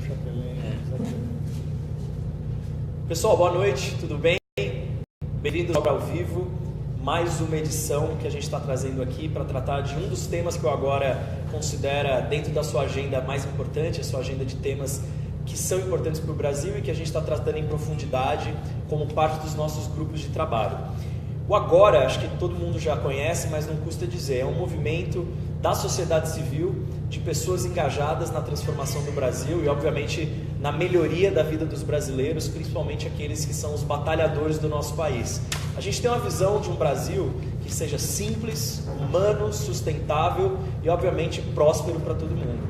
chapelém. Pessoal, boa noite, tudo bem? Bem-vindos ao Vivo, mais uma edição que a gente está trazendo aqui para tratar de um dos temas que o Agora considera dentro da sua agenda mais importante, a sua agenda de temas que são importantes para o Brasil e que a gente está tratando em profundidade como parte dos nossos grupos de trabalho. O Agora, acho que todo mundo já conhece, mas não custa dizer, é um movimento da sociedade civil, de pessoas engajadas na transformação do Brasil e, obviamente, na melhoria da vida dos brasileiros, principalmente aqueles que são os batalhadores do nosso país. A gente tem uma visão de um Brasil que seja simples, humano, sustentável e, obviamente, próspero para todo mundo.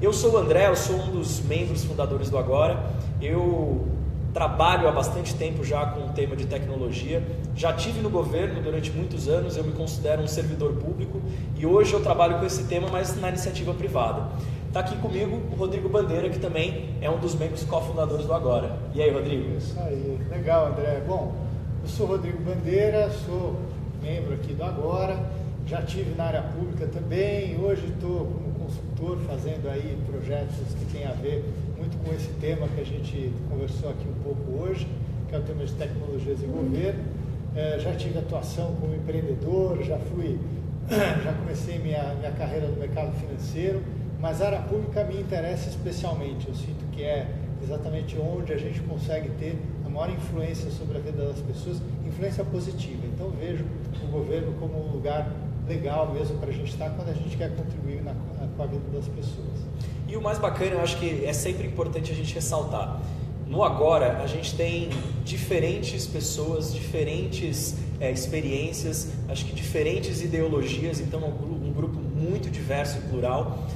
Eu sou o André, eu sou um dos membros fundadores do Agora. Eu trabalho há bastante tempo já com o tema de tecnologia, já tive no governo durante muitos anos, eu me considero um servidor público e hoje eu trabalho com esse tema, mas na iniciativa privada. Está aqui comigo o Rodrigo Bandeira, que também é um dos membros cofundadores do Agora. E aí, Rodrigo? Isso aí, legal, André. Bom, eu sou Rodrigo Bandeira, sou membro aqui do Agora, já tive na área pública também, hoje estou como consultor fazendo aí projetos que têm a ver muito com esse tema que a gente conversou aqui um pouco hoje, que é o tema de tecnologias e governo. Já tive atuação como empreendedor, já comecei minha carreira no mercado financeiro, mas a área pública me interessa especialmente. Eu sinto que é exatamente onde a gente consegue ter a maior influência sobre a vida das pessoas, influência positiva. Então vejo o governo como um lugar legal mesmo para a gente estar quando a gente quer contribuir com a vida das pessoas. E o mais bacana, eu acho que é sempre importante a gente ressaltar. No Agora, a gente tem diferentes pessoas, diferentes experiências, acho que diferentes ideologias, então é um grupo muito diverso e plural.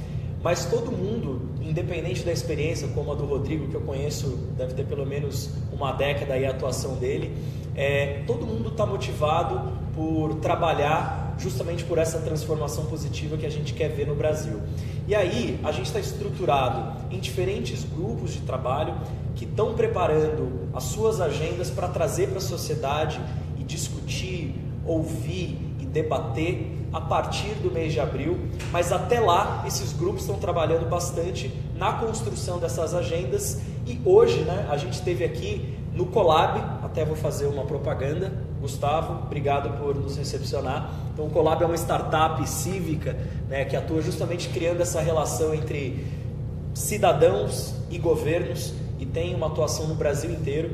Mas todo mundo, independente da experiência, como a do Rodrigo, que eu conheço, deve ter pelo menos uma década aí a atuação dele, todo mundo está motivado por trabalhar justamente por essa transformação positiva que a gente quer ver no Brasil. E aí, a gente está estruturado em diferentes grupos de trabalho que estão preparando as suas agendas para trazer para a sociedade e discutir, ouvir e debater a partir do mês de abril, mas até lá esses grupos estão trabalhando bastante na construção dessas agendas e hoje, a gente teve aqui no Colab, até vou fazer uma propaganda, Gustavo, obrigado por nos recepcionar. Então o Colab é uma startup cívica, que atua justamente criando essa relação entre cidadãos e governos e tem uma atuação no Brasil inteiro.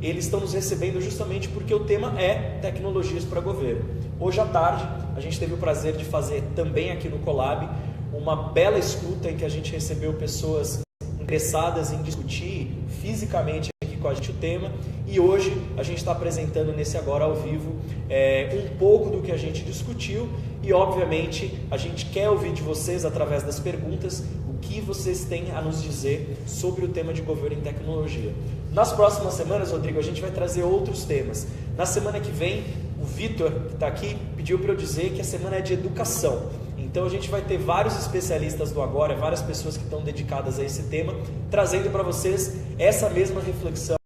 Eles estão nos recebendo justamente porque o tema é tecnologias para governo. Hoje à tarde, a gente teve o prazer de fazer também aqui no Colab uma bela escuta em que a gente recebeu pessoas interessadas em discutir fisicamente aqui com a gente o tema e hoje a gente está apresentando nesse Agora ao vivo um pouco do que a gente discutiu e obviamente a gente quer ouvir de vocês através das perguntas o que vocês têm a nos dizer sobre o tema de governo em tecnologia. Nas próximas semanas, Rodrigo, a gente vai trazer outros temas. Na semana que vem, o Vitor, que está aqui, pediu para eu dizer que a semana é de educação. Então a gente vai ter vários especialistas do Agora, várias pessoas que estão dedicadas a esse tema, trazendo para vocês essa mesma reflexão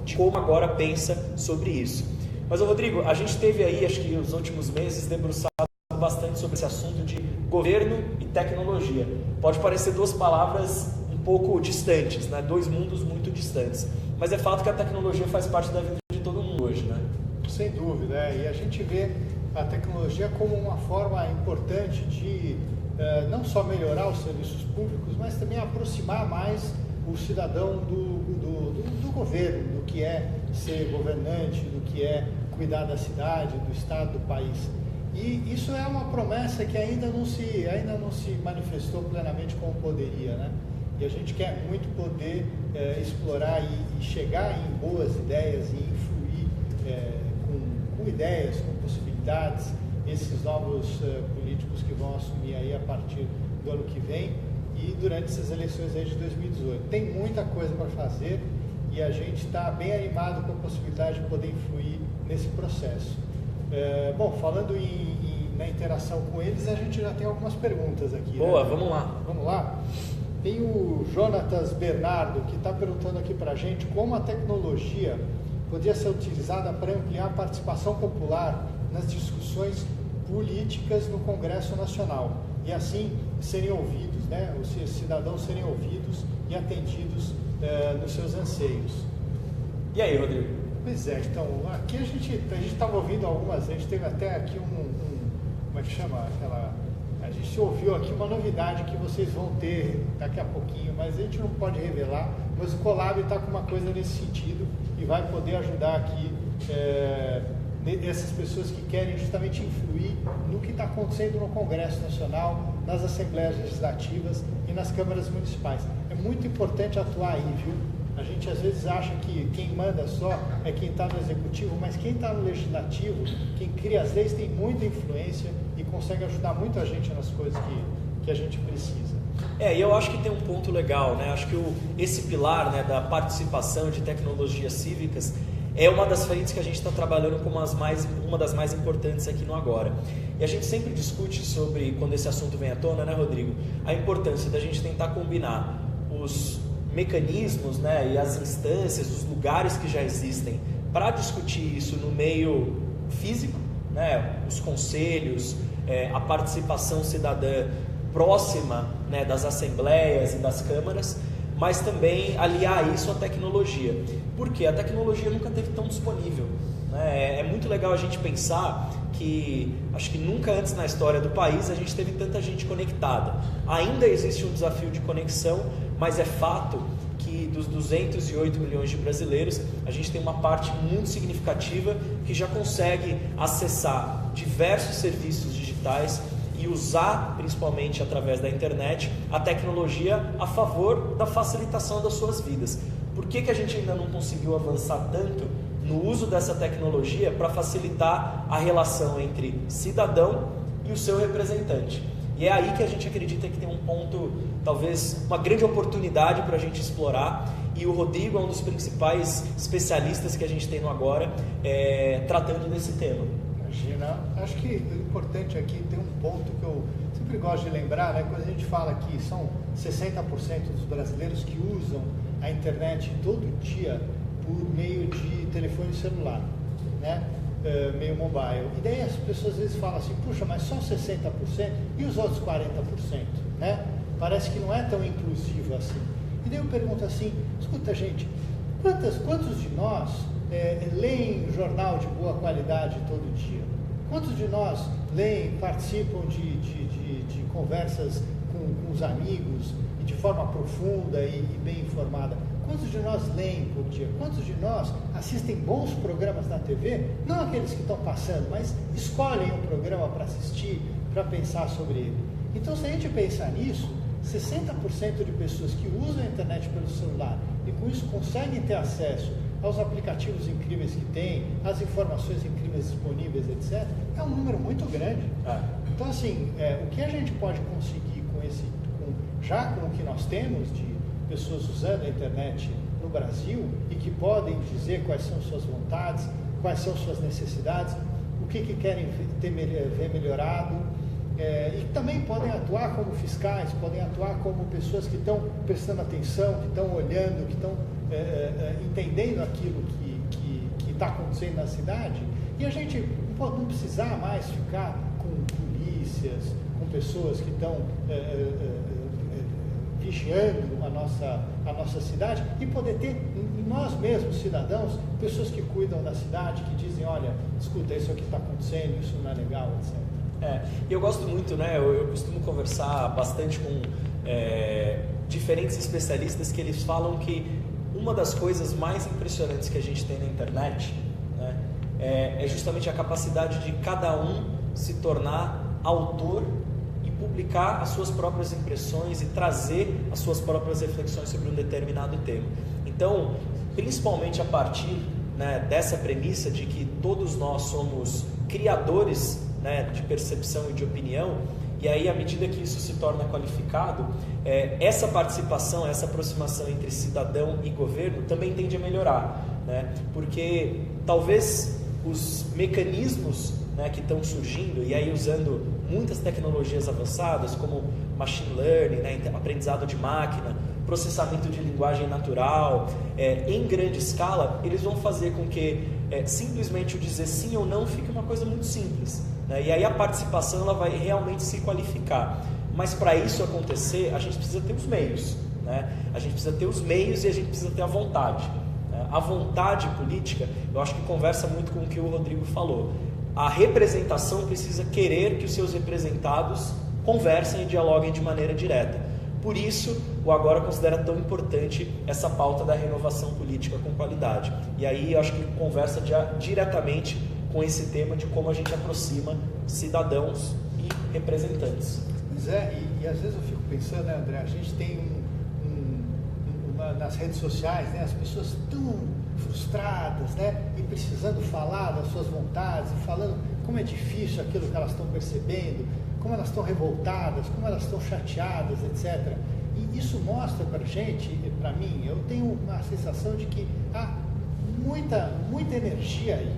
de como Agora pensa sobre isso. Mas, Rodrigo, a gente teve aí, acho que nos últimos meses, debruçado bastante sobre esse assunto de governo e tecnologia. Pode parecer duas palavras um pouco distantes, dois mundos muito distantes. Mas é fato que a tecnologia faz parte da vida de todo mundo hoje, Sem dúvida, e a gente vê a tecnologia como uma forma importante de não só melhorar os serviços públicos, mas também aproximar mais o cidadão do governo, do que é ser governante, do que é cuidar da cidade, do estado, do país. E isso é uma promessa que ainda não se manifestou plenamente como poderia, E a gente quer muito poder explorar e chegar em boas ideias e influir com ideias, com possibilidades, esses novos políticos que vão assumir aí a partir do ano que vem e durante essas eleições aí de 2018. Tem muita coisa para fazer e a gente está bem animado com a possibilidade de poder influir nesse processo. Bom, falando na interação com eles, a gente já tem algumas perguntas aqui. Boa, vamos lá. Vamos lá? Tem o Jonatas Bernardo, que está perguntando aqui para a gente como a tecnologia poderia ser utilizada para ampliar a participação popular nas discussões políticas no Congresso Nacional e assim serem ouvidos, os cidadãos serem ouvidos e atendidos nos seus anseios. E aí, Rodrigo? Pois é, então, aqui a gente estava ouvindo algumas, a gente teve até aqui como é que chama? A gente ouviu aqui uma novidade que vocês vão ter daqui a pouquinho, mas a gente não pode revelar, mas o Colab está com uma coisa nesse sentido e vai poder ajudar aqui essas pessoas que querem justamente influir no que está acontecendo no Congresso Nacional, nas Assembleias Legislativas e nas câmaras municipais. É muito importante atuar aí, viu? A gente às vezes acha que quem manda só é quem está no Executivo, mas quem está no Legislativo, quem cria as leis, tem muita influência e consegue ajudar muito a gente nas coisas que a gente precisa. E eu acho que tem um ponto legal, né? Acho que esse pilar, né, da participação de tecnologias cívicas é uma das frentes que a gente está trabalhando como uma das mais importantes aqui no Agora. E a gente sempre discute sobre, quando esse assunto vem à tona, né, Rodrigo, a importância da gente tentar combinar os mecanismos, né, e as instâncias, os lugares que já existem para discutir isso no meio físico, né, os conselhos, a participação cidadã próxima, né, das assembleias e das câmaras, mas também aliar isso à tecnologia, porque a tecnologia nunca esteve tão disponível, né? É muito legal a gente pensar que, acho que nunca antes na história do país a gente teve tanta gente conectada. Ainda existe um desafio de conexão, mas é fato que dos 208 milhões de brasileiros, a gente tem uma parte muito significativa que já consegue acessar diversos serviços digitais e usar, principalmente através da internet, a tecnologia a favor da facilitação das suas vidas. Por que a gente ainda não conseguiu avançar tanto no uso dessa tecnologia para facilitar a relação entre cidadão e o seu representante? E é aí que a gente acredita que tem um ponto, talvez uma grande oportunidade para a gente explorar, e o Rodrigo é um dos principais especialistas que a gente tem no Agora, tratando desse tema. Imagina, acho que o importante aqui tem um ponto que eu sempre gosto de lembrar, né? Quando a gente fala que são 60% dos brasileiros que usam a internet todo dia por meio de telefone celular, né? Meio mobile. E daí as pessoas às vezes falam assim, puxa, mas só 60% e os outros 40%, né? Parece que não é tão inclusivo assim. E daí eu pergunto assim, escuta gente, quantos de nós leem jornal de boa qualidade todo dia? Quantos de nós participam de conversas com os amigos e de forma profunda e bem informada? Quantos de nós leem por dia? Quantos de nós assistem bons programas na TV? Não aqueles que estão passando, mas escolhem um programa para assistir, para pensar sobre ele. Então, se a gente pensar nisso, 60% de pessoas que usam a internet pelo celular e com isso conseguem ter acesso aos aplicativos incríveis que tem, às informações incríveis disponíveis, etc., é um número muito grande. Então, assim, o que a gente pode conseguir já com o que nós temos de pessoas usando a internet no Brasil e que podem dizer quais são suas vontades, quais são suas necessidades, o que querem ver melhorado, e também podem atuar como fiscais, podem atuar como pessoas que estão prestando atenção, que estão olhando, que estão entendendo aquilo que está acontecendo na cidade, e a gente não precisar mais ficar com polícias, com pessoas que estão vigiando a nossa cidade, e poder ter nós mesmos, cidadãos, pessoas que cuidam da cidade, que dizem, olha, escuta, isso aqui está acontecendo, isso não é legal, etc. E eu gosto muito, né? Eu costumo conversar bastante com diferentes especialistas que eles falam que uma das coisas mais impressionantes que a gente tem na internet, né, é justamente a capacidade de cada um se tornar autor e publicar as suas próprias impressões e trazer as suas próprias reflexões sobre um determinado tema. Então, principalmente a partir, né, dessa premissa de que todos nós somos criadores, né, de percepção e de opinião, e aí à medida que isso se torna qualificado, essa participação, essa aproximação entre cidadão e governo também tende a melhorar, né? Porque talvez os mecanismos, né, que estão surgindo, e aí usando muitas tecnologias avançadas como machine learning, né, aprendizado de máquina, processamento de linguagem natural, em grande escala, eles vão fazer com que simplesmente o dizer sim ou não fique uma coisa muito simples, né? E aí a participação ela vai realmente se qualificar. Mas para isso acontecer, a gente precisa ter os meios, né? A gente precisa ter os meios e a gente precisa ter a vontade. A vontade política, eu acho que conversa muito com o que o Rodrigo falou. A representação precisa querer que os seus representados conversem e dialoguem de maneira direta. Por isso, o Agora considera tão importante essa pauta da renovação política com qualidade. E aí eu acho que conversa diretamente com esse tema de como a gente aproxima cidadãos e representantes. Pois é, e às vezes eu fico pensando, né, André, a gente tem nas redes sociais, né, as pessoas tão frustradas, né, e precisando falar das suas vontades, e falando como é difícil aquilo que elas estão percebendo, como elas estão revoltadas, como elas estão chateadas, etc. E isso mostra para a gente, para mim, eu tenho uma sensação de que há muita energia aí.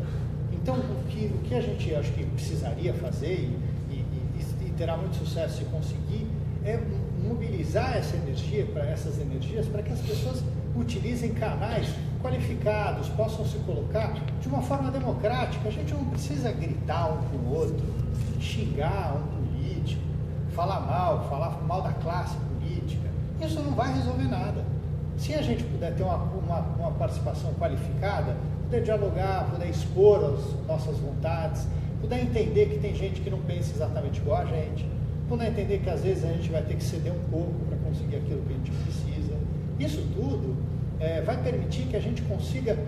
Então, o que a gente acho que precisaria fazer e terá muito sucesso se conseguir é mobilizar essas energias para que as pessoas utilizem canais qualificados, possam se colocar de uma forma democrática. A gente não precisa gritar um com o outro, xingar um político, falar mal da classe política. Isso não vai resolver nada. Se a gente puder ter uma participação qualificada, poder dialogar, poder expor as nossas vontades, puder entender que tem gente que não pensa exatamente igual a gente, puder entender que às vezes a gente vai ter que ceder um pouco para conseguir aquilo que a gente precisa. Isso tudo vai permitir que a gente consiga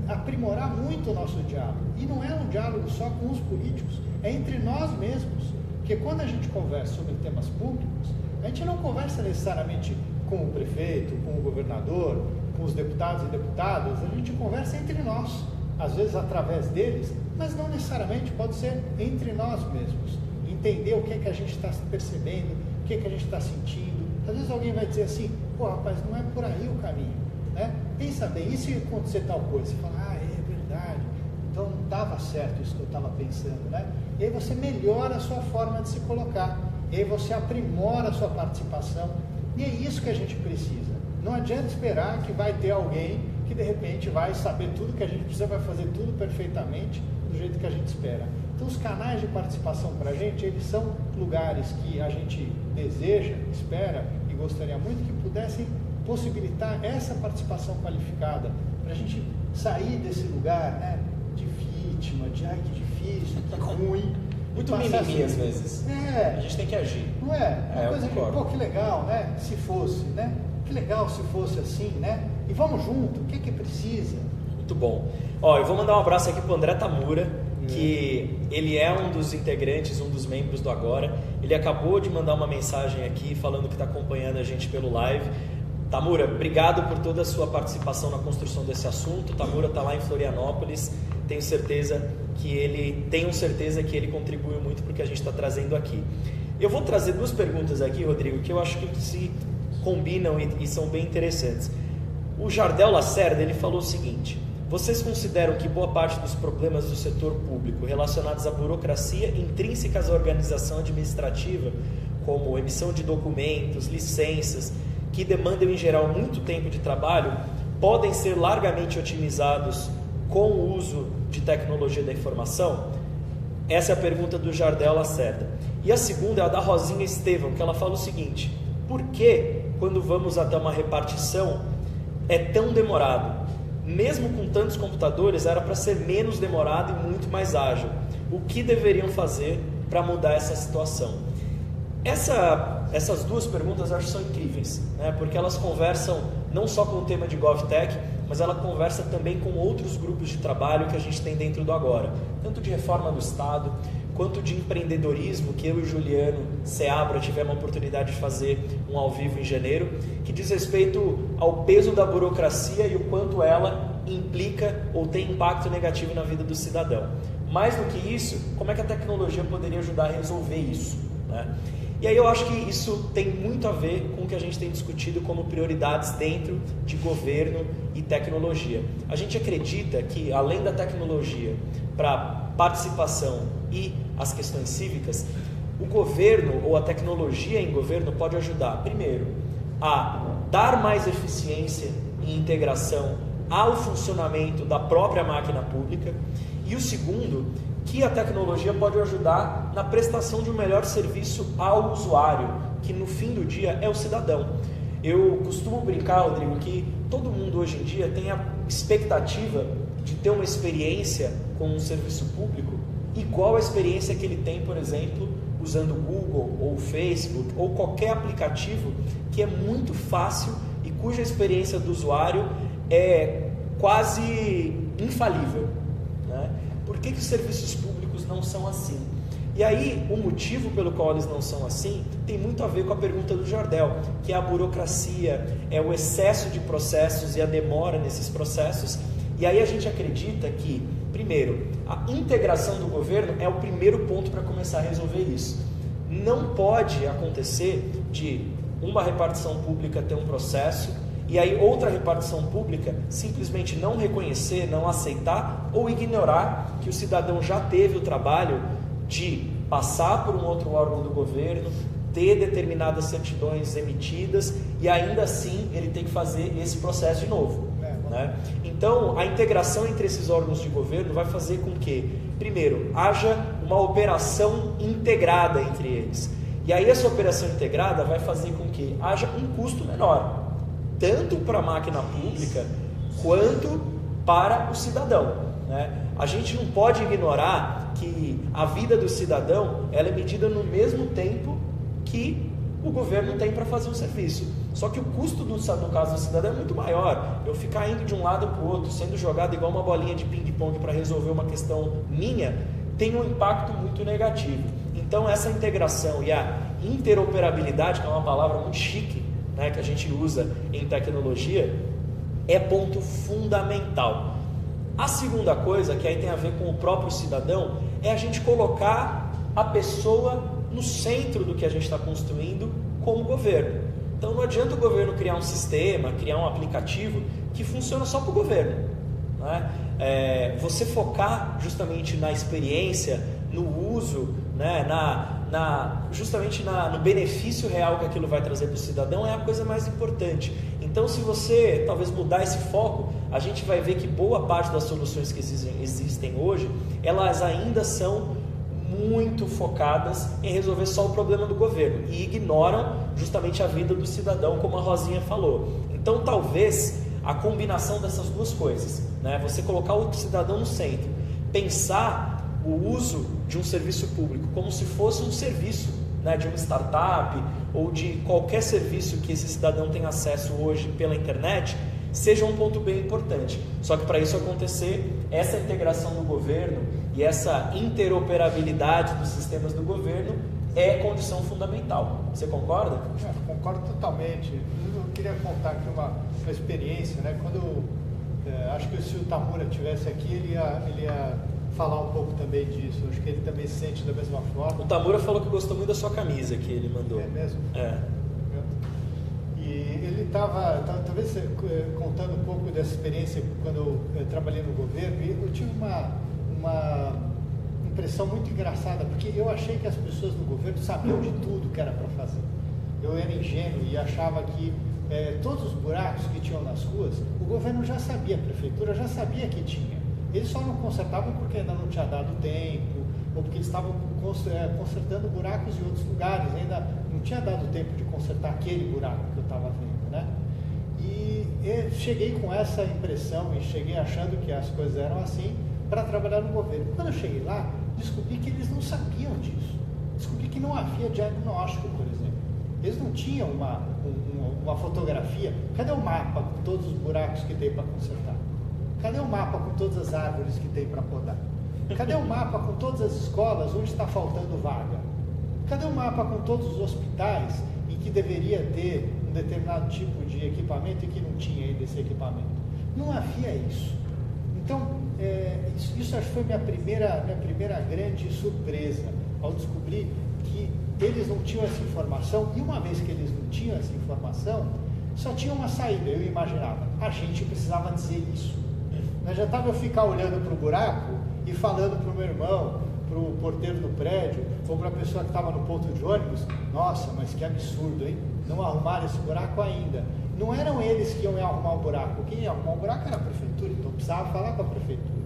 aprimorar muito o nosso diálogo. E não é um diálogo só com os políticos, é entre nós mesmos. Porque quando a gente conversa sobre temas públicos, a gente não conversa necessariamente com o prefeito, com o governador, com os deputados e deputadas, a gente conversa entre nós, às vezes através deles, mas não necessariamente, pode ser entre nós mesmos. Entender o que é que a gente está percebendo, o que é que a gente está sentindo. Às vezes alguém vai dizer assim, pô, rapaz, não é por aí o caminho, né? Pensa bem, e se acontecer tal coisa? Você fala, é verdade, então não estava certo isso que eu estava pensando, né? E aí você melhora a sua forma de se colocar, e aí você aprimora a sua participação, e é isso que a gente precisa. Não adianta esperar que vai ter alguém que de repente vai saber tudo que a gente precisa, vai fazer tudo perfeitamente do jeito que a gente espera. Então os canais de participação para a gente, eles são lugares que a gente deseja, espera e gostaria muito que pudessem possibilitar essa participação qualificada, para a gente sair desse lugar, né, de vítima, de ai que difícil, que ruim. Muito mimimi às vezes. A gente tem que agir. Não é? Uma coisa de, pô, que legal, né? Se fosse, né? Que legal se fosse assim, né? E vamos junto, o que que precisa? Muito bom. Ó, eu vou mandar um abraço aqui pro André Tamura, que ele é um dos integrantes, um dos membros do Agora. Ele acabou de mandar uma mensagem aqui falando que está acompanhando a gente pelo live. Tamura, obrigado por toda a sua participação na construção desse assunto. Tamura está lá em Florianópolis. Tenho certeza que ele contribuiu muito para o que a gente está trazendo aqui. Eu vou trazer duas perguntas aqui, Rodrigo, que eu acho que se combinam e são bem interessantes. O Jardel Lacerda, ele falou o seguinte: vocês consideram que boa parte dos problemas do setor público relacionados à burocracia intrínsecas à organização administrativa, como emissão de documentos, licenças, que demandam em geral muito tempo de trabalho, podem ser largamente otimizados com o uso de tecnologia da informação? Essa é a pergunta do Jardel Lacerda. E a segunda é a da Rosinha Estevão, que ela fala o seguinte: por que, quando vamos até uma repartição, é tão demorado? Mesmo com tantos computadores, era para ser menos demorado e muito mais ágil. O que deveriam fazer para mudar essa situação? Essas duas perguntas eu acho que são incríveis, né? Porque elas conversam não só com o tema de GovTech, mas ela conversa também com outros grupos de trabalho que a gente tem dentro do Agora, tanto de reforma do Estado, quanto de empreendedorismo, que eu e o Juliano Seabra tivemos a oportunidade de fazer um ao vivo em janeiro, que diz respeito ao peso da burocracia e o quanto ela implica ou tem impacto negativo na vida do cidadão. Mais do que isso, como é que a tecnologia poderia ajudar a resolver isso, né? E aí eu acho que isso tem muito a ver com o que a gente tem discutido como prioridades dentro de governo e tecnologia. A gente acredita que, além da tecnologia para participação e as questões cívicas, o governo ou a tecnologia em governo pode ajudar, primeiro, a dar mais eficiência e integração ao funcionamento da própria máquina pública, e o segundo, que a tecnologia pode ajudar na prestação de um melhor serviço ao usuário, que no fim do dia é o cidadão. Eu costumo brincar, Rodrigo, que todo mundo hoje em dia tem a expectativa de ter uma experiência com um serviço público igual à experiência que ele tem, por exemplo, usando o Google ou o Facebook ou qualquer aplicativo que é muito fácil e cuja experiência do usuário é quase infalível, né? Por que os serviços públicos não são assim? E aí, o motivo pelo qual eles não são assim tem muito a ver com a pergunta do Jardel, que é a burocracia, é o excesso de processos e a demora nesses processos. E aí a gente acredita que, primeiro, a integração do governo é o primeiro ponto para começar a resolver isso. Não pode acontecer de uma repartição pública ter um processo e aí outra repartição pública simplesmente não reconhecer, não aceitar ou ignorar que o cidadão já teve o trabalho de passar por um outro órgão do governo, ter determinadas certidões emitidas e ainda assim ele tem que fazer esse processo de novo, né? Então a integração entre esses órgãos de governo vai fazer com que, primeiro, haja uma operação integrada entre eles, e aí essa operação integrada vai fazer com que haja um custo menor, tanto para a máquina pública quanto para o cidadão, né? A gente não pode ignorar que a vida do cidadão ela é medida no mesmo tempo que o governo tem para fazer o serviço. Só que o custo, no caso do cidadão, é muito maior. Eu ficar indo de um lado para o outro, sendo jogado igual uma bolinha de ping-pong para resolver uma questão minha, tem um impacto muito negativo. Então essa integração e a interoperabilidade, que é uma palavra muito chique, né, que a gente usa em tecnologia, é ponto fundamental. A segunda coisa, que aí tem a ver com o próprio cidadão, é a gente colocar a pessoa no centro do que a gente está construindo como governo. Então não adianta o governo criar um sistema, criar um aplicativo que funciona só para o governo, né? Você focar justamente na experiência, no uso, né, justamente no benefício real que aquilo vai trazer para o cidadão é a coisa mais importante. Então, se você talvez mudar esse foco, a gente vai ver que boa parte das soluções que existem hoje, elas ainda são muito focadas em resolver só o problema do governo e ignoram justamente a vida do cidadão, como a Rosinha falou. Então, talvez a combinação dessas duas coisas, né, você colocar o cidadão no centro, pensar o uso de um serviço público como se fosse um serviço, né, de uma startup ou de qualquer serviço que esse cidadão tem acesso hoje pela internet, seja um ponto bem importante. Só que para isso acontecer, essa integração do governo e essa interoperabilidade dos sistemas do governo é condição fundamental. Você concorda? Concordo totalmente. Eu queria contar aqui uma experiência, né? Quando acho que se o Tamura estivesse aqui, ele ia falar um pouco também disso. Acho que ele também se sente da mesma forma. O Tamura falou que gostou muito da sua camisa que ele mandou. É mesmo? É. E ele estava talvez contando um pouco dessa experiência quando eu trabalhei no governo, e eu tive uma impressão muito engraçada, porque eu achei que as pessoas no governo sabiam de tudo que era para fazer. Eu era ingênuo e achava que todos os buracos que tinham nas ruas, o governo já sabia, a prefeitura já sabia que tinha. Eles só não consertavam porque ainda não tinha dado tempo, ou porque eles estavam consertando buracos em outros lugares, ainda não tinha dado tempo de consertar aquele buraco que eu estava vendo, né? E eu cheguei com essa impressão e cheguei achando que as coisas eram assim para trabalhar no governo. Quando eu cheguei lá, descobri que eles não sabiam disso. Descobri que não havia diagnóstico, por exemplo. Eles não tinham uma fotografia. Cadê o mapa com todos os buracos que tem para consertar? Cadê o mapa com todas as árvores que tem para podar? Cadê o mapa com todas as escolas onde está faltando vaga? Cadê o mapa com todos os hospitais em que deveria ter um determinado tipo de equipamento e que não tinha ainda esse equipamento? Não havia isso. Então, isso acho que foi minha primeira grande surpresa, ao descobrir que eles não tinham essa informação, e uma vez que eles não tinham essa informação, só tinha uma saída, eu imaginava, a gente precisava dizer isso. Não adiantava eu ficar olhando para o buraco e falando para o meu irmão, para o porteiro do prédio, ou para a pessoa que estava no ponto de ônibus, nossa, mas que absurdo, hein? Não arrumaram esse buraco ainda. Não eram eles que iam arrumar o buraco, quem ia arrumar o buraco era a prefeitura, então precisava falar com a prefeitura.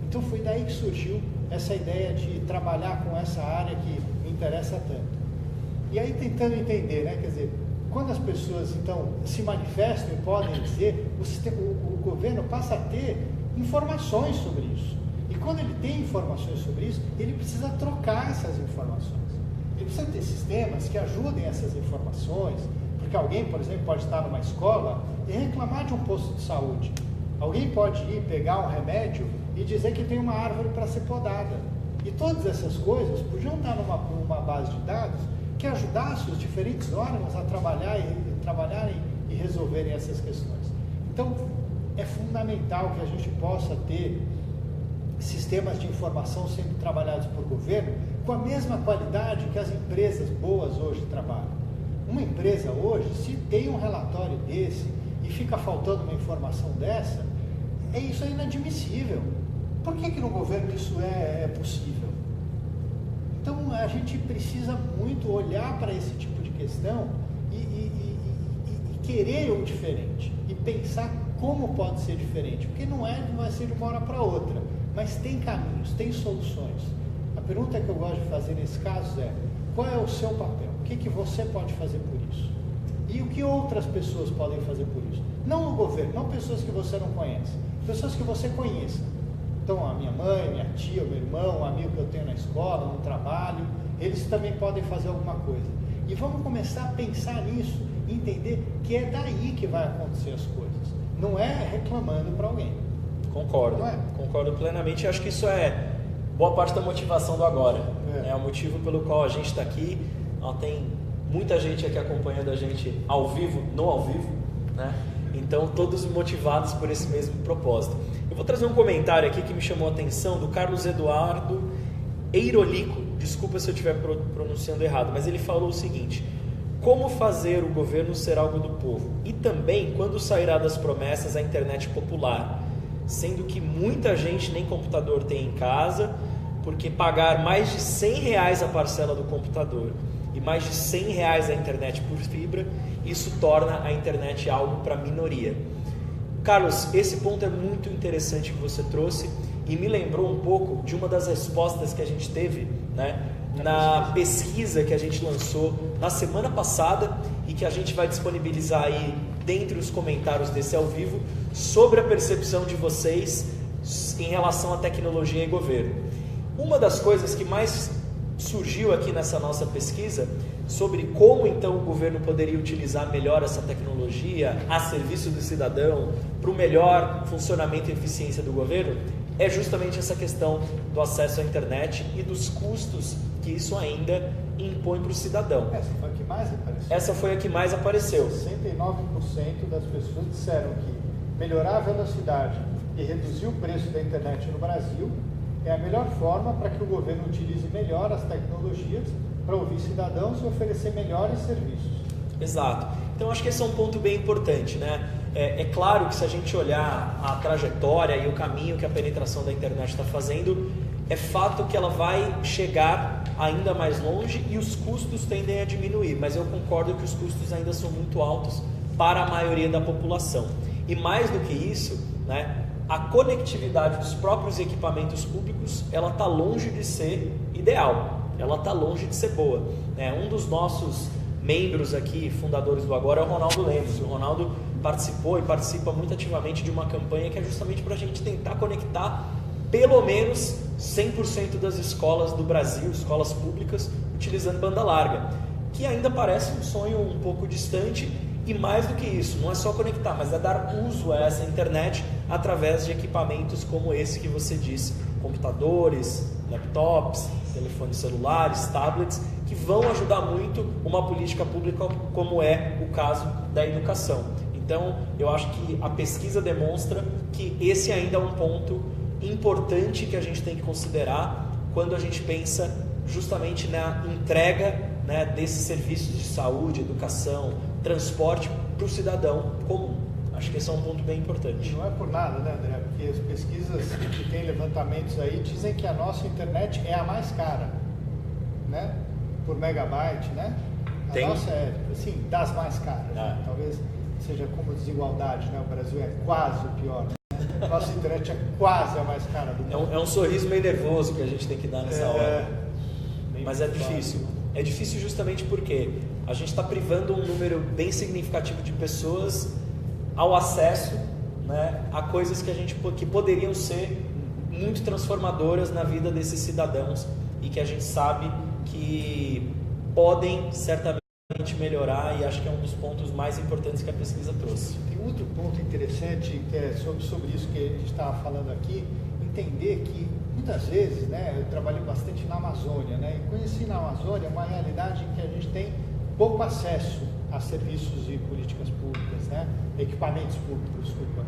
Então foi daí que surgiu essa ideia de trabalhar com essa área que me interessa tanto. E aí tentando entender, né, quer dizer, quando as pessoas então se manifestam e podem dizer, o governo passa a ter informações sobre isso. E quando ele tem informações sobre isso, ele precisa trocar essas informações. Ele precisa ter sistemas que ajudem essas informações, porque alguém, por exemplo, pode estar numa escola e reclamar de um posto de saúde. Alguém pode ir pegar um remédio e dizer que tem uma árvore para ser podada. E todas essas coisas podiam estar numa base de dados que ajudasse os diferentes órgãos a trabalharem e resolverem essas questões. Então, é fundamental que a gente possa ter sistemas de informação sendo trabalhados por governo com a mesma qualidade que as empresas boas hoje trabalham. Uma empresa hoje, se tem um relatório desse e fica faltando uma informação dessa, isso é inadmissível. Por que no governo isso é possível? Então a gente precisa muito olhar para esse tipo de questão e querer o diferente e pensar como pode ser diferente, porque não vai ser de uma hora para outra, mas tem caminhos, tem soluções. A pergunta que eu gosto de fazer nesse caso é: qual é o seu papel? O que você pode fazer por isso? E o que outras pessoas podem fazer por isso? Não o governo, não pessoas que você não conhece, pessoas que você conheça. Então, a minha mãe, minha tia, meu irmão, um amigo que eu tenho na escola, no trabalho, eles também podem fazer alguma coisa. E vamos começar a pensar nisso, entender que é daí que vai acontecer as coisas. Não é reclamando para alguém. Concordo, concordo plenamente. Acho que isso é boa parte da motivação do agora. É o motivo pelo qual a gente está aqui. Tem muita gente aqui acompanhando a gente ao vivo, não ao vivo, né? Então, todos motivados por esse mesmo propósito. Eu vou trazer um comentário aqui que me chamou a atenção, do Carlos Eduardo Eirolico. Desculpa se eu estiver pronunciando errado, mas ele falou o seguinte: como fazer o governo ser algo do povo? E também, quando sairá das promessas a internet popular? Sendo que muita gente nem computador tem em casa, porque pagar mais de R$100 a parcela do computador e mais de R$100 a internet por fibra, isso torna a internet algo para a minoria. Carlos, esse ponto é muito interessante que você trouxe e me lembrou um pouco de uma das respostas que a gente teve, né, na pesquisa que a gente lançou na semana passada e que a gente vai disponibilizar aí dentre os comentários desse ao vivo, sobre a percepção de vocês em relação à tecnologia e governo. Uma das coisas que mais surgiu aqui nessa nossa pesquisa sobre como então o governo poderia utilizar melhor essa tecnologia a serviço do cidadão para o melhor funcionamento e eficiência do governo é justamente essa questão do acesso à internet e dos custos que isso ainda impõe para o cidadão. Essa foi a que mais apareceu. Essa foi a que mais apareceu. 69% das pessoas disseram que melhorar a velocidade e reduzir o preço da internet no Brasil é a melhor forma para que o governo utilize melhor as tecnologias para ouvir cidadãos e oferecer melhores serviços. Exato. Então acho que esse é um ponto bem importante, né? É claro que se a gente olhar a trajetória e o caminho que a penetração da internet está fazendo, é fato que ela vai chegar ainda mais longe e os custos tendem a diminuir, mas eu concordo que os custos ainda são muito altos para a maioria da população. E mais do que isso, né, a conectividade dos próprios equipamentos públicos, ela está longe de ser ideal, ela está longe de ser boa. Um dos nossos membros aqui, fundadores do Agora, é o Ronaldo Lemos. O Ronaldo participou e participa muito ativamente de uma campanha que é justamente para a gente tentar conectar pelo menos 100% das escolas do Brasil, escolas públicas, utilizando banda larga, que ainda parece um sonho um pouco distante. E mais do que isso, não é só conectar, mas é dar uso a essa internet através de equipamentos como esse que você disse, computadores, laptops, telefones celulares, tablets, que vão ajudar muito uma política pública como é o caso da educação. Então, eu acho que a pesquisa demonstra que esse ainda é um ponto importante que a gente tem que considerar quando a gente pensa justamente na entrega, né, desses serviços de saúde, educação, transporte para o cidadão comum. Acho que esse é um ponto bem importante. E não é por nada, né, André? Porque as pesquisas que tem levantamentos aí dizem que a nossa internet é a mais cara, né? Por megabyte, né? A nossa é, assim, das mais caras. Né? Talvez seja como desigualdade, né? O Brasil é quase o pior. Né? A nossa internet é quase a mais cara do mundo. É um sorriso meio nervoso que a gente tem que dar nessa hora. Mas é difícil. É difícil justamente porque a gente está privando um número bem significativo de pessoas ao acesso, né, a coisas que poderiam ser muito transformadoras na vida desses cidadãos e que a gente sabe que podem certamente melhorar, e acho que é um dos pontos mais importantes que a pesquisa trouxe. Tem outro ponto interessante que é sobre isso que a gente estava falando aqui, entender que muitas vezes, né, eu trabalhei bastante na Amazônia, né, e conheci na Amazônia uma realidade em que a gente tem pouco acesso a serviços e políticas públicas, né, equipamentos públicos, desculpa.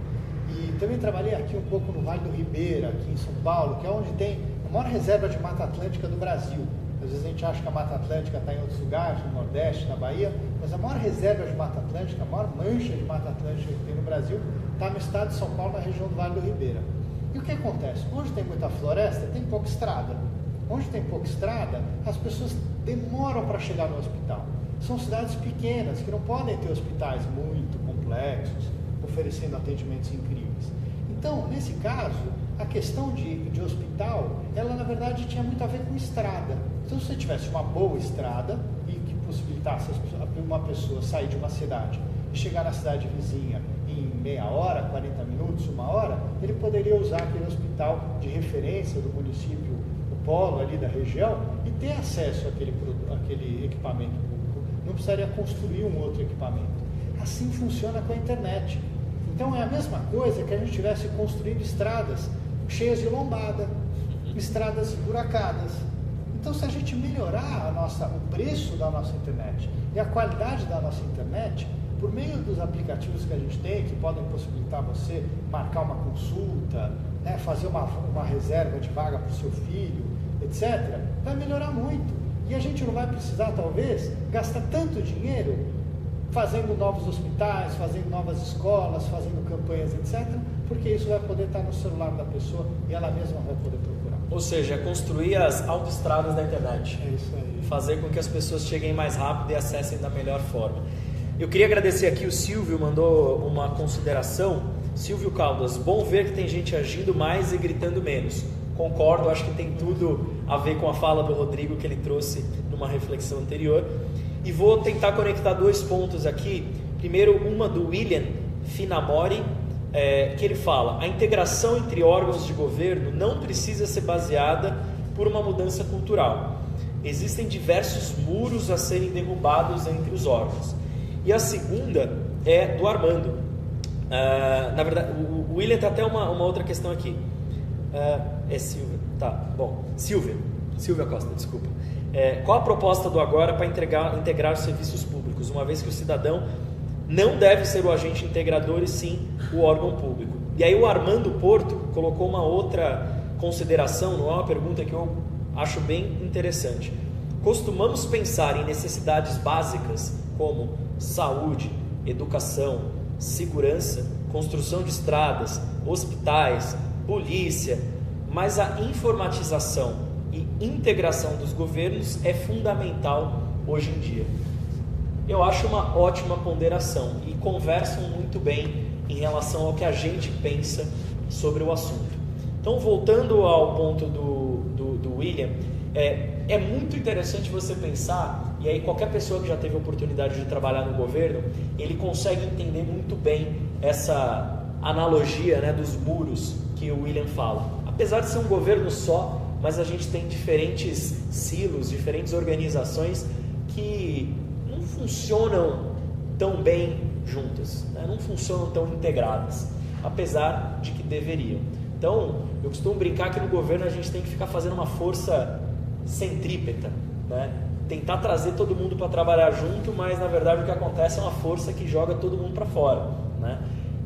E também trabalhei aqui um pouco no Vale do Ribeira, aqui em São Paulo, que é onde tem a maior reserva de Mata Atlântica do Brasil. Às vezes a gente acha que a Mata Atlântica está em outros lugares, no Nordeste, na Bahia, mas a maior reserva de Mata Atlântica, a maior mancha de Mata Atlântica que tem no Brasil, está no estado de São Paulo, na região do Vale do Ribeira. E o que acontece? Onde tem muita floresta, tem pouca estrada. Onde tem pouca estrada, as pessoas demoram para chegar no hospital. São cidades pequenas, que não podem ter hospitais muito complexos, oferecendo atendimentos incríveis. Então, nesse caso, a questão de hospital, ela na verdade tinha muito a ver com estrada. Então, se você tivesse uma boa estrada e que possibilitasse uma pessoa sair de uma cidade e chegar na cidade vizinha em meia hora, 40 minutos, uma hora, ele poderia usar aquele hospital de referência do município, o polo ali da região, e ter acesso àquele equipamento público. Não precisaria construir um outro equipamento. Assim funciona com a internet. Então é a mesma coisa que a gente tivesse construído estradas cheias de lombada, estradas buracadas. Então, se a gente melhorar o preço da nossa internet e a qualidade da nossa internet, por meio dos aplicativos que a gente tem, que podem possibilitar você marcar uma consulta, né, fazer uma reserva de vaga para o seu filho, etc., vai melhorar muito. E a gente não vai precisar, talvez, gastar tanto dinheiro fazendo novos hospitais, fazendo novas escolas, fazendo campanhas, etc., porque isso vai poder estar no celular da pessoa e ela mesma vai poder procurar. Ou seja, construir as autoestradas da internet. É isso aí. Fazer com que as pessoas cheguem mais rápido e acessem da melhor forma. Eu queria agradecer aqui, o Silvio mandou uma consideração. Silvio Caldas, bom ver que tem gente agindo mais e gritando menos. Concordo, acho que tem tudo a ver com a fala do Rodrigo que ele trouxe numa reflexão anterior. E vou tentar conectar dois pontos aqui. Primeiro, uma do William Finamori, que ele fala: a integração entre órgãos de governo não precisa ser baseada por uma mudança cultural. Existem diversos muros a serem derrubados entre os órgãos. E a segunda é do Armando. Na verdade, o William tem até uma outra questão aqui. É Silvia, tá, bom, Silvia Costa, desculpa. Qual a proposta do Agora para integrar os serviços públicos, uma vez que o cidadão não deve ser o agente integrador e sim o órgão público? E aí o Armando Porto colocou uma outra consideração, não é uma pergunta que eu acho bem interessante. Costumamos pensar em necessidades básicas como saúde, educação, segurança, construção de estradas, hospitais, polícia, mas a informatização e integração dos governos é fundamental hoje em dia. Eu acho uma ótima ponderação e conversam muito bem em relação ao que a gente pensa sobre o assunto. Então, voltando ao ponto do William, é muito interessante você pensar, e aí qualquer pessoa que já teve a oportunidade de trabalhar no governo, ele consegue entender muito bem essa analogia, né, dos muros que o William fala. Apesar de ser um governo só, mas a gente tem diferentes silos, diferentes organizações que não funcionam tão bem juntas, né? Não funcionam tão integradas, apesar de que deveriam. Então, eu costumo brincar que no governo a gente tem que ficar fazendo uma força centrípeta, né? Tentar trazer todo mundo para trabalhar junto, mas na verdade o que acontece é uma força que joga todo mundo para fora, né?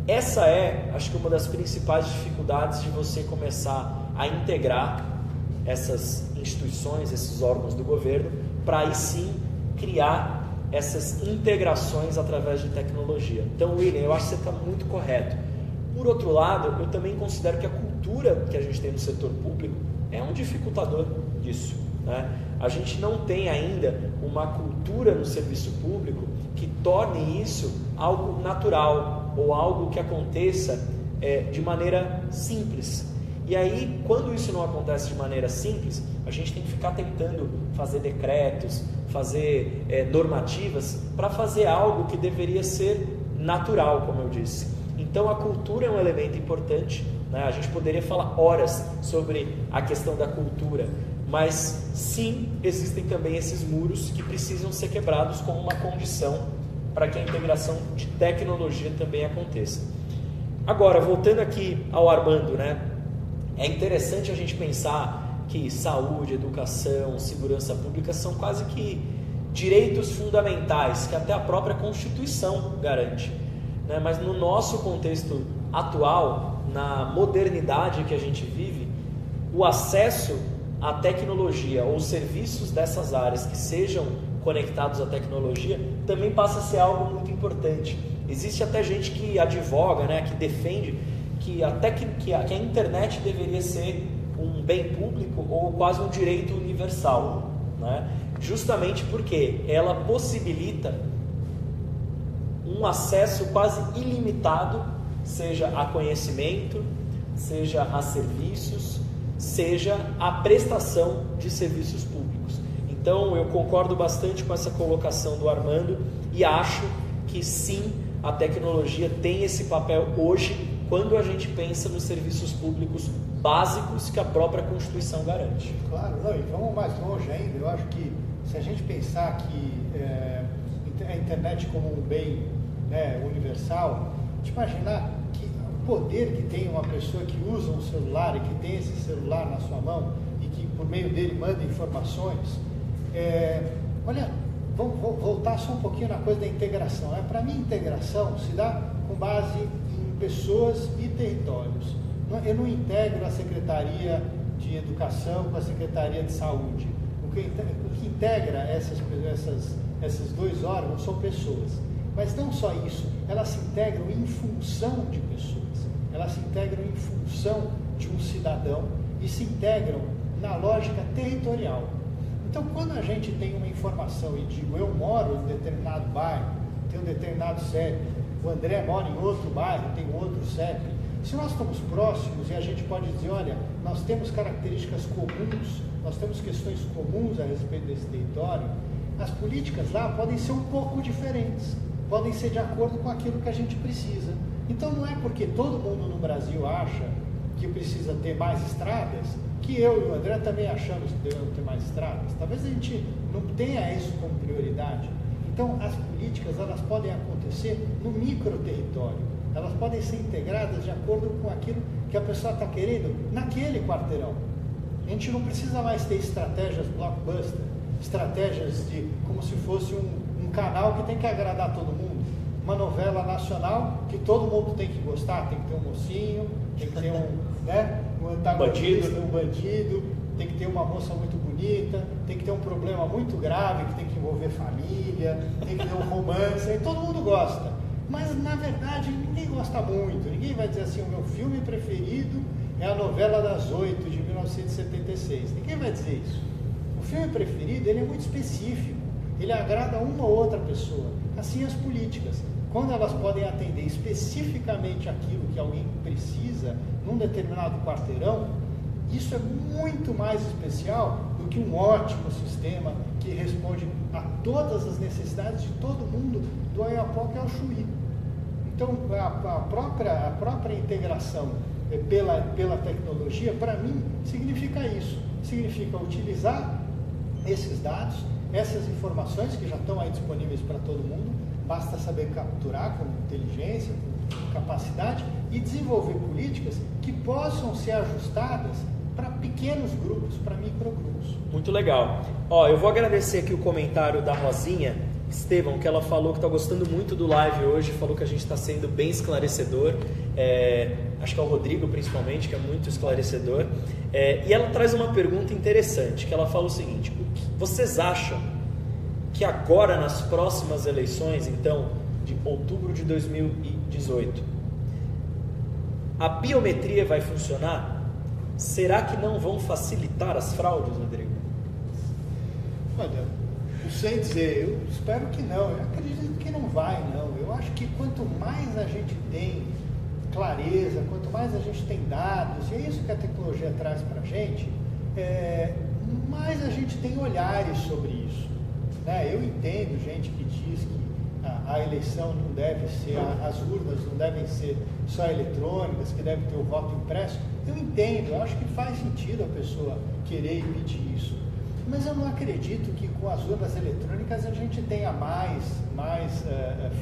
Essa é, acho que uma das principais dificuldades de você começar a integrar essas instituições, esses órgãos do governo, para aí sim criar essas integrações através de tecnologia. Então, William, eu acho que você está muito correto. Por outro lado, eu também considero que a cultura que a gente tem no setor público é um dificultador disso, né? A gente não tem ainda uma cultura no serviço público que torne isso algo natural ou algo que aconteça de maneira simples. E aí, quando isso não acontece de maneira simples, a gente tem que ficar tentando fazer decretos, fazer normativas para fazer algo que deveria ser natural, como eu disse. Então, a cultura é um elemento importante, né? A gente poderia falar horas sobre a questão da cultura, mas sim, existem também esses muros que precisam ser quebrados como uma condição para que a integração de tecnologia também aconteça. Agora, voltando aqui ao Armando, né? É interessante a gente pensar que saúde, educação, segurança pública são quase que direitos fundamentais que até a própria Constituição garante, né? Mas no nosso contexto atual, na modernidade que a gente vive, o acesso à tecnologia ou serviços dessas áreas que sejam conectados à tecnologia também passa a ser algo muito importante. Existe até gente que advoga, né, que defende que a internet deveria ser um bem público ou quase um direito universal, né? Justamente porque ela possibilita um acesso quase ilimitado, seja a conhecimento, seja a serviços, seja a prestação de serviços públicos. Então eu concordo bastante com essa colocação do Armando e acho que sim, a tecnologia tem esse papel hoje quando a gente pensa nos serviços públicos básicos que a própria Constituição garante. Claro, não, e vamos mais longe ainda. Eu acho que se a gente pensar que a internet como um bem, né, universal, te imaginar que o poder que tem uma pessoa que usa um celular e que tem esse celular na sua mão e que por meio dele manda informações, olha, vamos voltar só um pouquinho na coisa da integração. Para mim, integração se dá com base em pessoas e territórios. Eu não integro a Secretaria de Educação com a Secretaria de Saúde. O que integra esses dois órgãos são pessoas. Mas não só isso, elas se integram em função de pessoas. Elas se integram em função de um cidadão e se integram na lógica territorial. Então, quando a gente tem uma informação e digo, eu moro em determinado bairro, tenho um determinado CEP, o André mora em outro bairro, tem outro CEP, se nós estamos próximos e a gente pode dizer, olha, nós temos características comuns, nós temos questões comuns a respeito desse território, as políticas lá podem ser um pouco diferentes, podem ser de acordo com aquilo que a gente precisa. Então, não é porque todo mundo no Brasil acha que precisa ter mais estradas, que eu e o André também achamos que devemos ter mais estradas. Talvez a gente não tenha isso como prioridade. Então, as políticas, elas podem acontecer no micro-território. Elas podem ser integradas de acordo com aquilo que a pessoa está querendo naquele quarteirão. A gente não precisa mais ter estratégias blockbuster, estratégias de como se fosse um canal que tem que agradar todo mundo. Uma novela nacional que todo mundo tem que gostar, tem que ter um mocinho, tem que ter um antagonista, um bandido, tem que ter uma moça muito bonita, tem que ter um problema muito grave, que tem que envolver família, tem que ter um romance, aí todo mundo gosta. Mas, na verdade, ninguém gosta muito. Ninguém vai dizer assim, o meu filme preferido é a novela das 8 de 1976. Ninguém vai dizer isso. O filme preferido, ele é muito específico. Ele agrada uma ou outra pessoa. Assim as políticas. Quando elas podem atender especificamente aquilo que alguém precisa num determinado quarteirão, isso é muito mais especial do que um ótimo sistema que responde a todas as necessidades de todo mundo, do Oiapoque ao Chuí. Então, a própria integração pela tecnologia, para mim, significa isso. Significa utilizar esses dados, essas informações que já estão aí disponíveis para todo mundo, basta saber capturar com inteligência, com capacidade e desenvolver políticas que possam ser ajustadas para pequenos grupos, para microgrupos. Muito legal. Eu vou agradecer aqui o comentário da Rosinha Estevão, que ela falou que está gostando muito do live hoje, falou que a gente está sendo bem esclarecedor, acho que é o Rodrigo principalmente, que é muito esclarecedor, e ela traz uma pergunta interessante, que ela fala o seguinte: vocês acham que agora nas próximas eleições, então, de outubro de 2018, a biometria vai funcionar? Será que não vão facilitar as fraudes, Rodrigo? Olha, não sei dizer, eu espero que não, eu acredito que não vai, não. Eu acho que quanto mais a gente tem clareza, quanto mais a gente tem dados, e é isso que a tecnologia traz para a gente, mais a gente tem olhares sobre isso. Né? Eu entendo gente que diz que a eleição não deve ser, as urnas não devem ser só eletrônicas, que deve ter o voto impresso. Eu entendo, eu acho que faz sentido a pessoa querer e pedir isso. Mas eu não acredito que com as urnas eletrônicas a gente tenha mais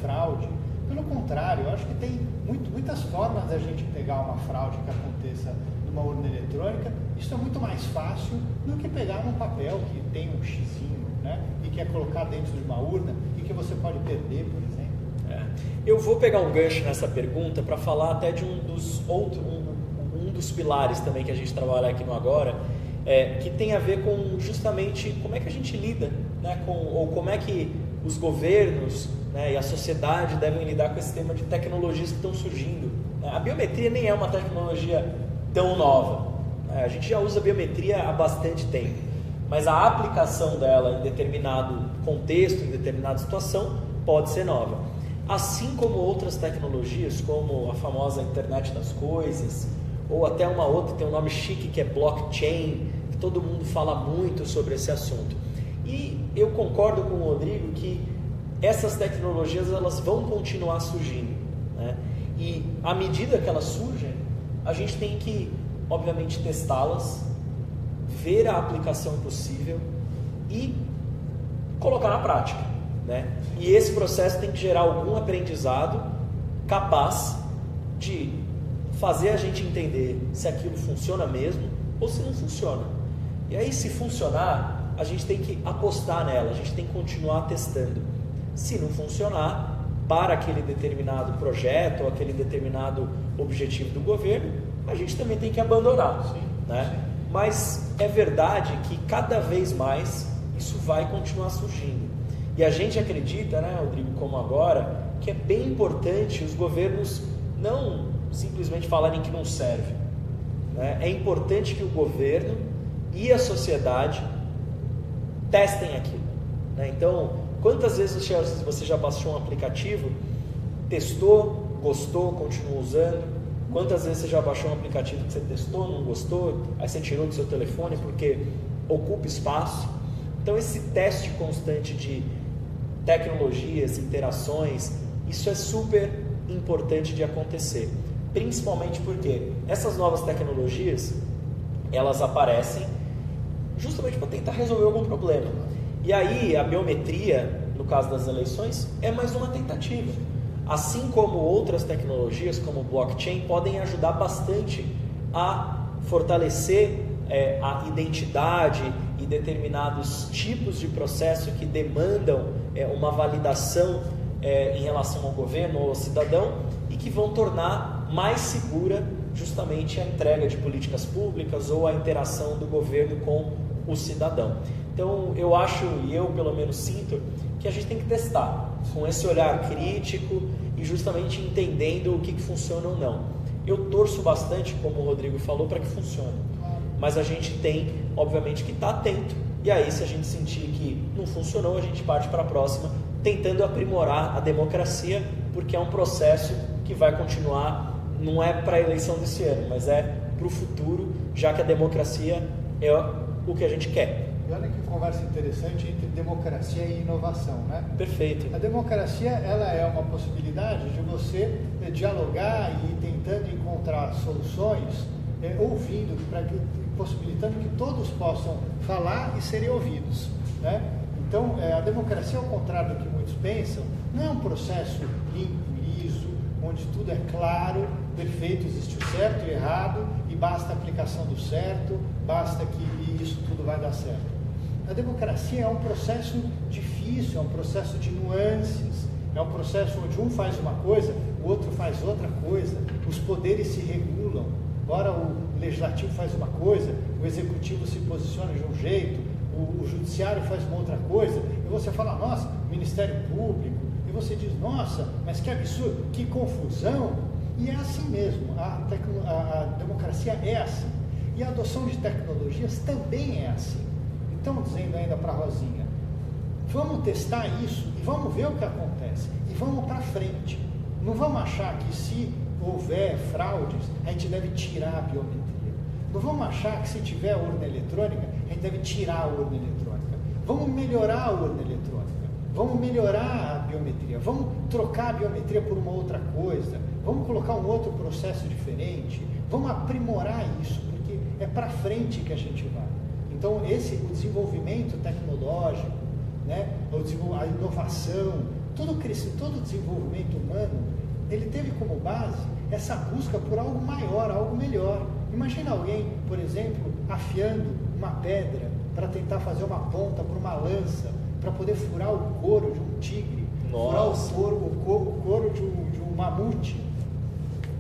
fraude. Pelo contrário, eu acho que tem muitas formas da gente pegar uma fraude que aconteça numa urna eletrônica. Isso é muito mais fácil do que pegar num papel que tem um xizinho, né? E que é colocar dentro de uma urna e que você pode perder, por exemplo. Eu vou pegar um gancho nessa pergunta para falar até de um dos pilares também que a gente trabalha aqui no Agora, que tem a ver com justamente como é que a gente lida, né, ou como é que os governos, né, e a sociedade devem lidar com esse tema de tecnologias que estão surgindo. A biometria nem é uma tecnologia tão nova, né? A gente já usa biometria há bastante tempo, mas a aplicação dela em determinado contexto, em determinada situação, pode ser nova. Assim como outras tecnologias, como a famosa internet das coisas, ou até uma outra, tem um nome chique que é blockchain, que todo mundo fala muito sobre esse assunto. E eu concordo com o Rodrigo que essas tecnologias elas vão continuar surgindo, né? E à medida que elas surgem, a gente tem que, obviamente, testá-las, ver a aplicação possível e colocar na prática, né? E esse processo tem que gerar algum aprendizado capaz de fazer a gente entender se aquilo funciona mesmo ou se não funciona. E aí, se funcionar, a gente tem que apostar nela, a gente tem que continuar testando. Se não funcionar, para aquele determinado projeto ou aquele determinado objetivo do governo, a gente também tem que abandonar. Sim, né? sim. Mas é verdade que cada vez mais isso vai continuar surgindo. E a gente acredita, né, Rodrigo, como agora, que é bem importante os governos não simplesmente falarem que não serve, né? É importante que o governo e a sociedade testem aquilo, né? Então, quantas vezes você já baixou um aplicativo, testou, gostou, continuou usando? Quantas vezes você já baixou um aplicativo que você testou, não gostou, aí você tirou do seu telefone porque ocupa espaço? Então, esse teste constante de tecnologias, interações, isso é super importante de acontecer, principalmente porque essas novas tecnologias, elas aparecem justamente para tentar resolver algum problema. E aí a biometria, no caso das eleições, é mais uma tentativa. Assim como outras tecnologias, como o blockchain, podem ajudar bastante a fortalecer a identidade e determinados tipos de processo que demandam uma validação em relação ao governo ou ao cidadão e que vão tornar mais segura justamente a entrega de políticas públicas ou a interação do governo com o cidadão. Então eu acho, e eu pelo menos sinto, que a gente tem que testar com esse olhar crítico e justamente entendendo o que funciona ou não. Eu torço bastante, como o Rodrigo falou, para que funcione, mas a gente tem obviamente que estar atento, e aí se a gente sentir que não funcionou, a gente parte para a próxima, tentando aprimorar a democracia, porque é um processo que vai continuar, não é para a eleição desse ano, mas é para o futuro, já que a democracia é o que a gente quer. E olha que conversa interessante entre democracia e inovação, né? Perfeito. A democracia, ela é uma possibilidade de você dialogar e tentando encontrar soluções, ouvindo, possibilitando que todos possam falar e serem ouvidos, né? Então, a democracia, ao contrário do que muitos pensam, não é um processo limpo, liso, onde tudo é claro, perfeito, existe o certo e o errado, e basta a aplicação do certo, basta que isso tudo vai dar certo. A democracia é um processo difícil, é um processo de nuances, é um processo onde um faz uma coisa, o outro faz outra coisa, os poderes se regulam, ora o legislativo faz uma coisa, o executivo se posiciona de um jeito, o judiciário faz uma outra coisa, e você fala, nossa, Ministério Público, e você diz, nossa, mas que absurdo, que confusão, e é assim mesmo, a democracia é assim, e a adoção de tecnologias também é assim. Então, dizendo ainda para a Rosinha, vamos testar isso e vamos ver o que acontece, e vamos para frente, não vamos achar que se houver fraudes, a gente deve tirar a biometria. Não vamos achar que se tiver urna eletrônica, a gente deve tirar a urna eletrônica. Vamos melhorar a urna eletrônica. Vamos melhorar a biometria. Vamos trocar a biometria por uma outra coisa. Vamos colocar um outro processo diferente. Vamos aprimorar isso, porque é para frente que a gente vai. Então, o desenvolvimento tecnológico, né, a inovação, todo o desenvolvimento humano, ele teve como base essa busca por algo maior, algo melhor. Imagina alguém, por exemplo, afiando uma pedra para tentar fazer uma ponta para uma lança, para poder furar o couro de um tigre, Nossa. furar o couro de um mamute.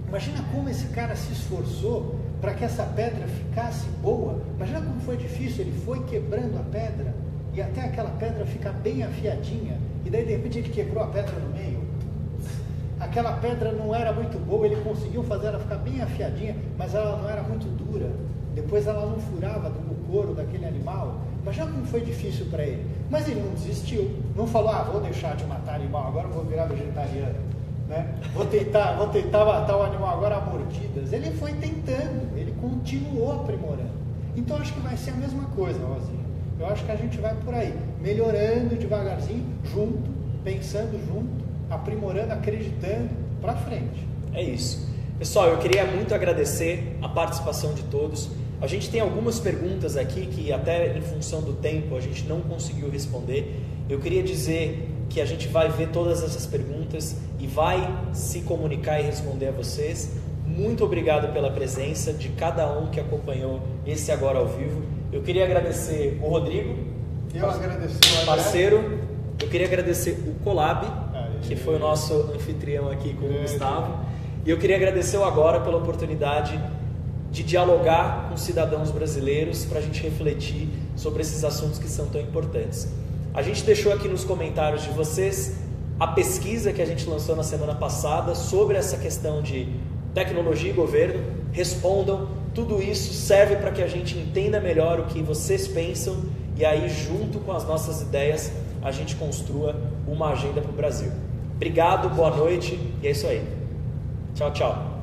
Imagina como esse cara se esforçou para que essa pedra ficasse boa. Imagina como foi difícil, ele foi quebrando a pedra e até aquela pedra ficar bem afiadinha, e daí de repente ele quebrou a pedra no meio. Aquela pedra não era muito boa, ele conseguiu fazer ela ficar bem afiadinha, mas ela não era muito dura. Depois ela não furava o couro daquele animal. Imagina como foi difícil para ele. Mas ele não desistiu, não falou, vou deixar de matar animal, agora vou virar vegetariano, né? Vou tentar matar o animal agora a mordidas. Ele foi tentando, ele continuou aprimorando. Então acho que vai ser a mesma coisa, Rosinha. Eu acho que a gente vai por aí, melhorando devagarzinho, junto, pensando junto, aprimorando, acreditando, para frente. É isso. Pessoal, eu queria muito agradecer a participação de todos. A gente tem algumas perguntas aqui que até em função do tempo a gente não conseguiu responder. Eu queria dizer que a gente vai ver todas essas perguntas e vai se comunicar e responder a vocês. Muito obrigado pela presença de cada um que acompanhou esse Agora ao Vivo. Eu queria agradecer o Rodrigo, parceiro. Eu queria agradecer o Colab, que foi o nosso anfitrião aqui com o Gustavo. E eu queria agradecer o Agora pela oportunidade de dialogar com cidadãos brasileiros para a gente refletir sobre esses assuntos que são tão importantes. A gente deixou aqui nos comentários de vocês a pesquisa que a gente lançou na semana passada sobre essa questão de tecnologia e governo. Respondam, tudo isso serve para que a gente entenda melhor o que vocês pensam e aí, junto com as nossas ideias, a gente construa uma agenda para o Brasil. Obrigado, boa noite e é isso aí. Tchau, tchau.